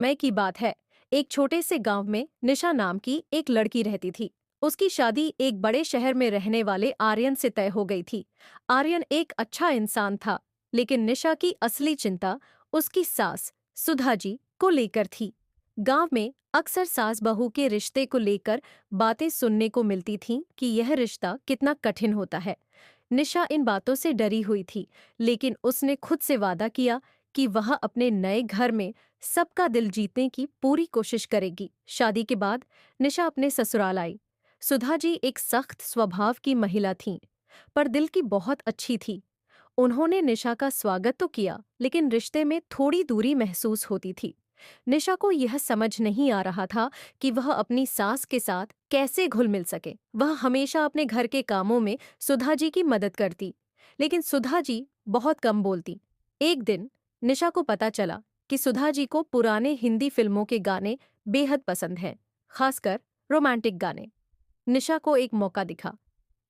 समय की बात है। एक छोटे से गांव में निशा नाम की एक लड़की रहती थी। उसकी शादी एक बड़े शहर में रहने वाले आर्यन से तय हो गई थी। आर्यन एक अच्छा इंसान था, लेकिन निशा की असली चिंता उसकी सास सुधा जी को लेकर थी। गांव में अक्सर सास बहू के रिश्ते को लेकर बातें सुनने को मिलती थीं कि यह रिश्ता कितना कठिन होता है। निशा इन बातों से डरी हुई थी, लेकिन उसने खुद से वादा किया कि वह अपने नए घर में सबका दिल जीतने की पूरी कोशिश करेगी। शादी के बाद निशा अपने ससुराल आई। सुधा जी एक सख्त स्वभाव की महिला थीं, पर दिल की बहुत अच्छी थी। उन्होंने निशा का स्वागत तो किया, लेकिन रिश्ते में थोड़ी दूरी महसूस होती थी। निशा को यह समझ नहीं आ रहा था कि वह अपनी सास के साथ कैसे घुल मिल सके। वह हमेशा अपने घर के कामों में सुधा जी की मदद करती, लेकिन सुधा जी बहुत कम बोलती। एक दिन निशा को पता चला कि सुधा जी को पुराने हिंदी फिल्मों के गाने बेहद पसंद हैं, खासकर रोमांटिक गाने। निशा को एक मौका दिखा।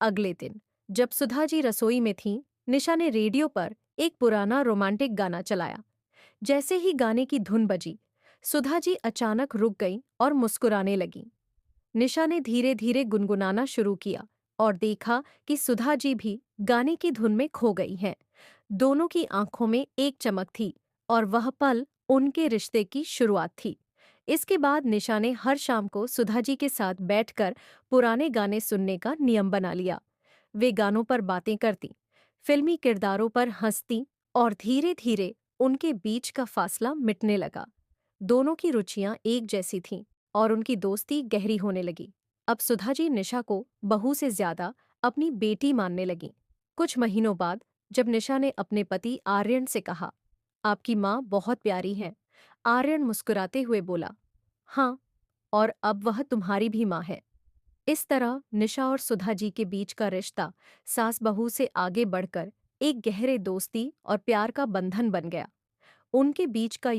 अगले दिन जब सुधा जी रसोई में थीं, निशा ने रेडियो पर एक पुराना रोमांटिक गाना चलाया। जैसे ही गाने की धुन बजी, सुधा जी अचानक रुक गईं और मुस्कुराने लगीं। निशा ने धीरे धीरे गुनगुनाना शुरू किया और देखा कि सुधा जी भी गाने की धुन में खो गई हैं। दोनों की आंखों में एक चमक थी और वह पल उनके रिश्ते की शुरुआत थी। इसके बाद निशा ने हर शाम को सुधा जी के साथ बैठकर पुराने गाने सुनने का नियम बना लिया। वे गानों पर बातें करती, फिल्मी किरदारों पर हंसती और धीरे धीरे उनके बीच का फासला मिटने लगा। दोनों की रुचियां एक जैसी थीं और उनकी दोस्ती गहरी होने लगी। अब सुधा जी निशा को बहू से ज्यादा अपनी बेटी मानने लगीं। कुछ महीनों बाद जब निशा ने अपने पति आर्यन से कहा, आपकी माँ बहुत प्यारी हैं, आर्यन मुस्कुराते हुए बोला, हाँ, और अब वह तुम्हारी भी माँ है। इस तरह निशा और सुधा जी के बीच का रिश्ता सास बहू से आगे बढ़कर एक गहरे दोस्ती और प्यार का बंधन बन गया। उनके बीच का